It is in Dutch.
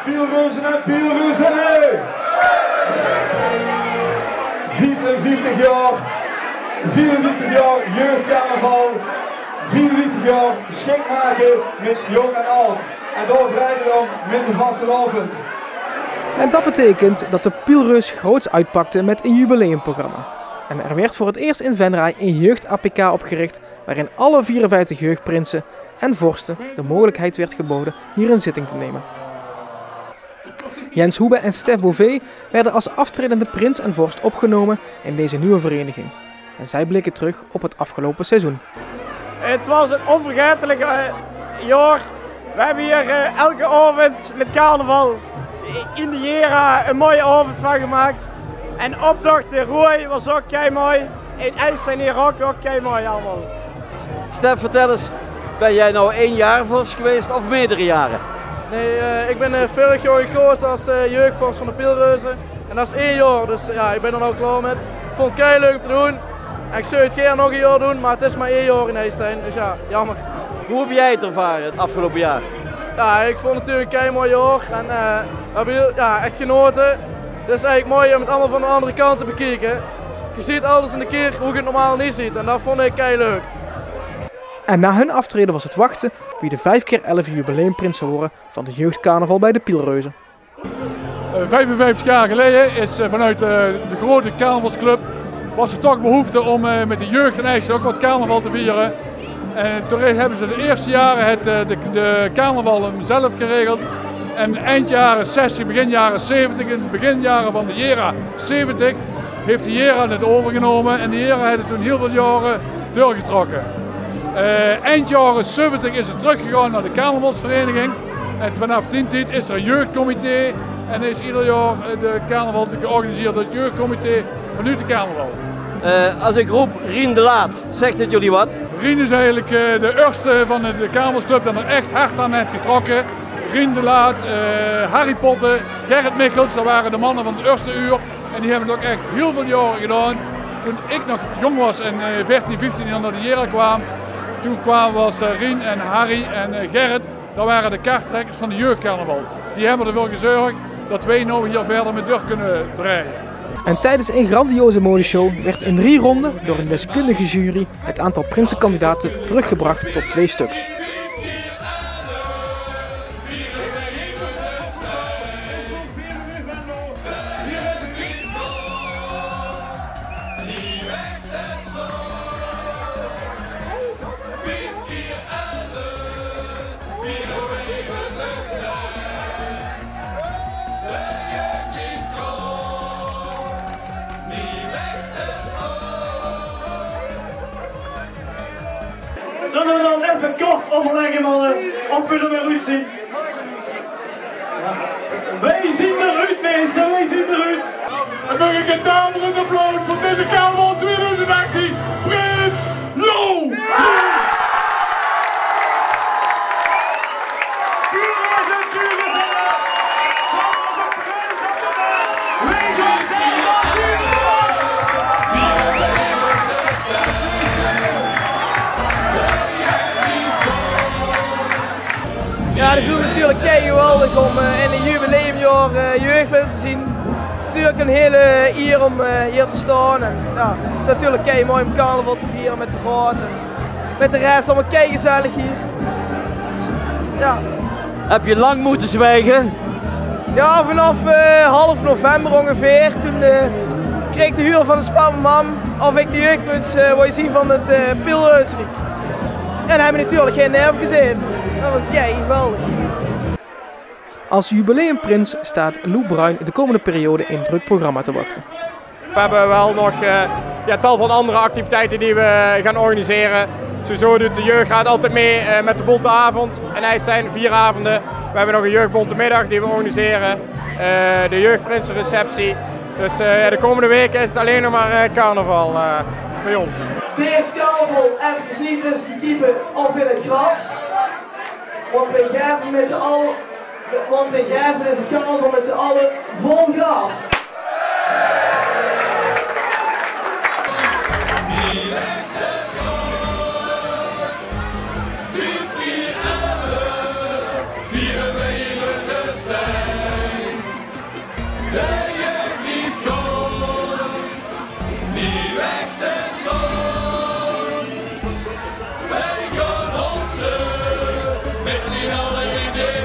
Pielreuzen en Pielreuzen! 44 jaar jeugdcarnaval, 44 jaar schik maken met jong en oud. En doorbreiden dan met de vastelavond. En dat betekent dat de Pielreus groots uitpakte met een jubileumprogramma. En er werd voor het eerst in Venray een jeugd-APK opgericht waarin alle 54 jeugdprinsen en vorsten de mogelijkheid werd geboden hier een zitting te nemen. Jens Hoebe en Stef Bové werden als aftredende prins en vorst opgenomen in deze nieuwe vereniging. En zij blikken terug op het afgelopen seizoen. Het was een onvergetelijk jaar. We hebben hier elke avond met carnaval in de Jera een mooie avond van gemaakt. En optocht in Rooi was ook kei mooi. In IJs zijn hier ook kei mooi allemaal. Stef, vertel eens, ben jij nou 1 jaar vorst geweest of meerdere jaren? Nee, ik ben vorig jaar gekozen als jeugdvorst van de Pielreuzen. En dat is 1 jaar, dus ja, ik ben er nou klaar met. Ik vond het kei leuk om te doen. En ik zou het graag nog een jaar doen, maar het is maar 1 jaar in IJsselstein, dus ja, jammer. Hoe heb jij het ervaren het afgelopen jaar? Ja, ik vond het natuurlijk een kei mooi jaar en we hebben echt genoten. Het is eigenlijk mooi om het allemaal van de andere kant te bekijken. Je ziet alles in de keer hoe je het normaal niet ziet en dat vond ik kei leuk. En na hun aftreden was het wachten wie de 5x11 jubileumprinsen zou worden van de jeugdcarnaval bij de Pielreuzen. 55 jaar geleden is vanuit de grote carnavalsclub was er toch behoefte om met de jeugd en IJssel ook wat carnaval te vieren. En toen hebben ze de eerste jaren de carnaval zelf geregeld. En eind jaren 60, begin jaren 70, in de beginjaren van de Jera 70 heeft de Jera het overgenomen en de Jera heeft het toen heel veel jaren doorgetrokken. Eind jaren 70 is het teruggegaan naar de carnavalsvereniging en vanaf die tijd is er een jeugdcomité en is ieder jaar de carnaval georganiseerd door het jeugdcomité vanuit de carnaval. Als ik roep Rien de Laat, zegt het jullie wat? Rien is eigenlijk de eerste van de carnavalsclub dat er echt hard aan heeft getrokken. Rien de Laat, Harry Potter, Gerrit Michels, dat waren de mannen van het eerste uur en die hebben het ook echt heel veel jaren gedaan. Toen ik nog jong was en 14, 15 jaar naar de Jera kwam, toen was Rien en Harry en Gerrit, dat waren de kaarttrekkers van de jeugdcarnaval. Die hebben ervoor gezorgd dat wij nou hier verder met door kunnen draaien. En tijdens een grandioze modeshow werd in 3 ronden door een deskundige jury het aantal prinsenkandidaten teruggebracht tot 2 stuks. Zullen we dan even kort overleggen, mannen, of we er weer uitzien? Ja. Wij zien eruit, mensen, wij zien eruit. En mag ik een daverend applaus voor deze carnaval 2018, Prins Lou! Ja, dat is natuurlijk kei geweldig om in een jubileumjaar jeugdwinst te zien. Het is natuurlijk een hele eer om hier te staan. En, ja, het is natuurlijk kei mooi om carnaval te vieren met de raad en met de rest allemaal kei gezellig hier. Ja. Heb je lang moeten zwijgen? Ja, vanaf half november ongeveer. Toen kreeg ik de huur van de Spammerman of ik de jeugdprins wil je zien van het Pielreusriek. En daar hebben we natuurlijk geen nerf gezeten. Dat was kei geweldig. Als jubileumprins staat Lou Bruin de komende periode in druk programma te wachten. We hebben wel nog tal van andere activiteiten die we gaan organiseren. Sowieso doet de jeugd gaat altijd mee met de Bonte Avond. En hij zijn 4 avonden. We hebben nog een jeugdbonte middag die we organiseren. De jeugdprinsenreceptie. Dus de komende weken is het alleen nog maar carnaval bij ons. Deze carnaval even niet tussen de keeper of in het gras. Want wij geven met z'n allen, deze carnaval met z'n allen vol gas. Vieren wij in het zien alle liefde